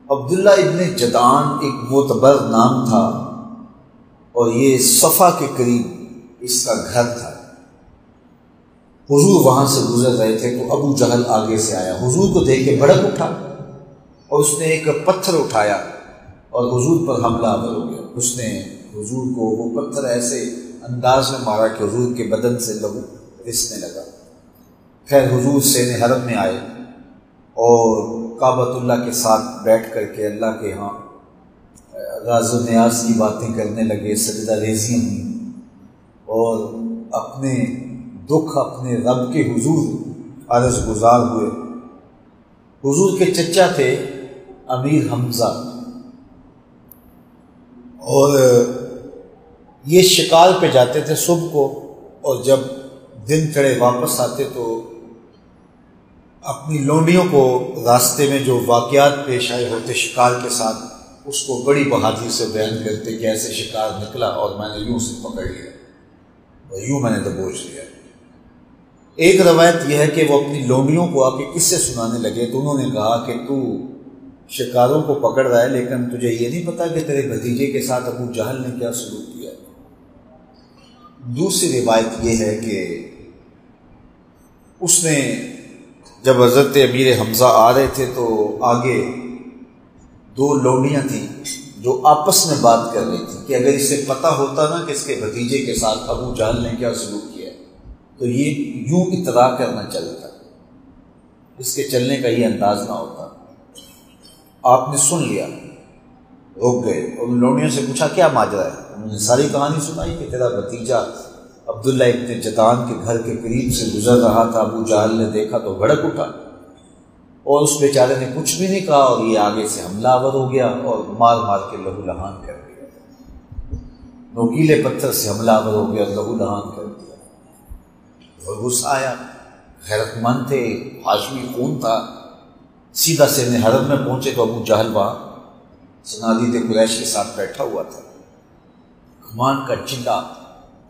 عبداللہ ابن جدعان ایک معتبر نام تھا اور یہ صفا کے قریب اس کا گھر تھا۔ حضور وہاں سے گزر رہے تھے تو ابو جہل آگے سے آیا، حضور کو دیکھ کے بھڑک اٹھا اور اس نے ایک پتھر اٹھایا اور حضور پر حملہ آور ہو گیا۔ اس نے حضور کو وہ پتھر ایسے انداز میں مارا کہ حضور کے بدن سے لہو رسنے لگا۔ خیر حضور سین حرم میں آئے اور کعبۃ اللہ کے ساتھ بیٹھ کر کے اللہ کے ہاں راز و نیاز کی باتیں کرنے لگے، سجدہ ریزیاں ہوئیں اور اپنے دکھ اپنے رب کے حضور عرض گزار ہوئے۔ حضور کے چچا تھے امیر حمزہ، اور یہ شکار پہ جاتے تھے صبح کو، اور جب دن چڑھے واپس آتے تو اپنی لونڈیوں کو راستے میں جو واقعات پیش آئے ہوتے شکار کے ساتھ اس کو بڑی بہادری سے بیان کرتے کہ ایسے شکار نکلا اور میں نے یوں سے پکڑ لیا اور یوں میں نے دبوچ لیا۔ ایک روایت یہ ہے کہ وہ اپنی لونڈیوں کو آ کے قصے سنانے لگے تو انہوں نے کہا کہ تو شکاروں کو پکڑ رہا ہے لیکن تجھے یہ نہیں پتا کہ تیرے بھتیجے کے ساتھ ابو جہل نے کیا سلوک کیا۔ دوسری روایت یہ ہے کہ اس نے جب حضرت امیر حمزہ آ رہے تھے تو آگے دو لونڈیاں تھیں جو آپس میں بات کر رہی تھیں کہ اگر اسے پتہ ہوتا نا کہ اس کے بھتیجے کے ساتھ ابو جہل نے کیا سلوک کیا تو یہ یوں اطلاع کرنا چلتا، اس کے چلنے کا یہ انداز نہ ہوتا۔ آپ نے سن لیا، رک گئے اور ان لونڈیوں سے پوچھا کیا ماجرا ہے؟ انہوں نے ساری کہانی سنائی کہ تیرا بھتیجا عبداللہ ابن جدعان کے گھر کے قریب سے گزر رہا تھا، ابو جہل نے دیکھا تو بھڑک اٹھا اور اس بیچارے نے کچھ بھی نہیں کہا اور یہ آگے سے حملہ آور ہو گیا اور مار مار کے لہو لہان کر دیا، نوکیلے پتھر سے حملہ آور ہو گیا، لہو لہان کر دیا۔ اور غصہ آیا، غیرت مند تھے، ہاشمی خون تھا، سیدھا سین حرم میں پہنچے تو ابو جہل وہاں صنادید قریش کے ساتھ بیٹھا ہوا تھا، کمان کا چنڈا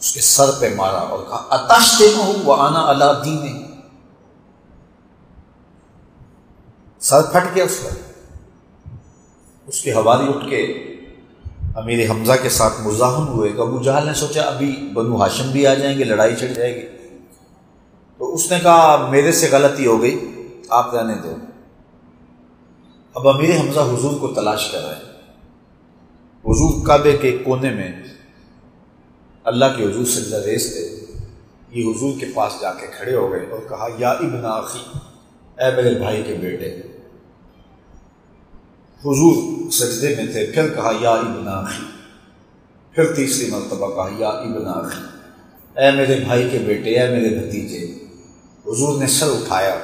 اس کے سر پہ مارا اور کہا اتشتمہ وانا علی دینہ، سر پھٹ گیا اس کا۔ اس کے حوالی اٹھ کے امیر حمزہ کے ساتھ مزاحم ہوئے کہ ابو جہل نے سوچا ابھی بنو ہاشم بھی آ جائیں گے، لڑائی چڑھ جائے گی، تو اس نے کہا میرے سے غلطی ہو گئی، آپ رہنے دو۔ اب امیر حمزہ حضور کو تلاش کر رہے ہیں، حضور کعبے کے کونے میں اللہ کے حضور سجدہ ریز تھے، یہ حضور کے پاس جا کے کھڑے ہو گئے اور کہا یا ابن اخی، اے میرے بھائی کے بیٹے۔ حضور سجدے میں تھے، پھر کہا یا ابن اخی، پھر تیسری مرتبہ کہا یا ابن اخی، اے میرے بھائی کے بیٹے، اے میرے بھتیجے۔ حضور نے سر اٹھایا،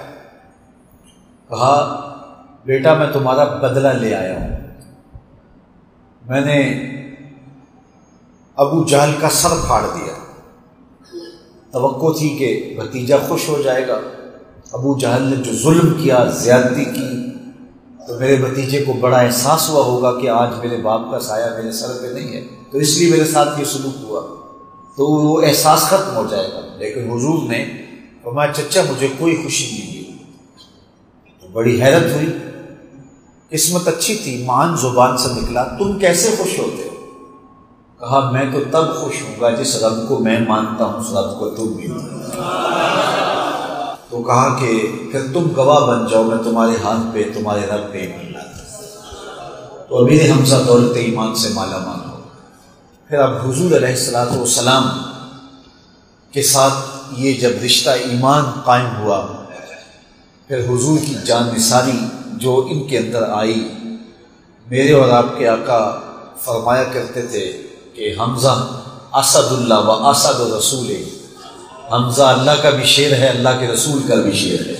کہا بیٹا میں تمہارا بدلہ لے آیا ہوں، میں نے ابو جہل کا سر پھاڑ دیا، توقع تھی کہ بھتیجا خوش ہو جائے گا، ابو جہل نے جو ظلم کیا، زیادتی کی، تو میرے بھتیجے کو بڑا احساس ہوا ہوگا کہ آج میرے باپ کا سایہ میرے سر پہ نہیں ہے، تو اس لیے میرے ساتھ یہ سلوک ہوا، تو وہ احساس ختم ہو جائے گا۔ لیکن حضور نے فرمایا چچا مجھے کوئی خوشی نہیں ہوئی، تو بڑی حیرت ہوئی، قسمت اچھی تھی، مان زبان سے نکلا تم کیسے خوش ہوتے ہو؟ کہا میں تو تب خوش ہوں گا جس رب کو میں مانتا ہوں اس رب کو تم بھی مانتا۔ تو کہا کہ پھر تم گواہ بن جاؤ، میں تمہارے ہاتھ پہ تمہارے رب پہ ایمان لاتا۔ تو امیر حمزہ دولت ایمان سے مالا مال ہو۔ پھر اب حضور علیہ الصلوۃ والسلام کے ساتھ یہ جب رشتہ ایمان قائم ہوا، پھر حضور کی جان نثاری جو ان کے اندر آئی، میرے اور آپ کے آقا فرمایا کرتے تھے کہ حمزہ اسد اللہ و اسد رسول، حمزہ اللہ کا بھی شیر ہے، اللہ کے رسول کا بھی شیر ہے۔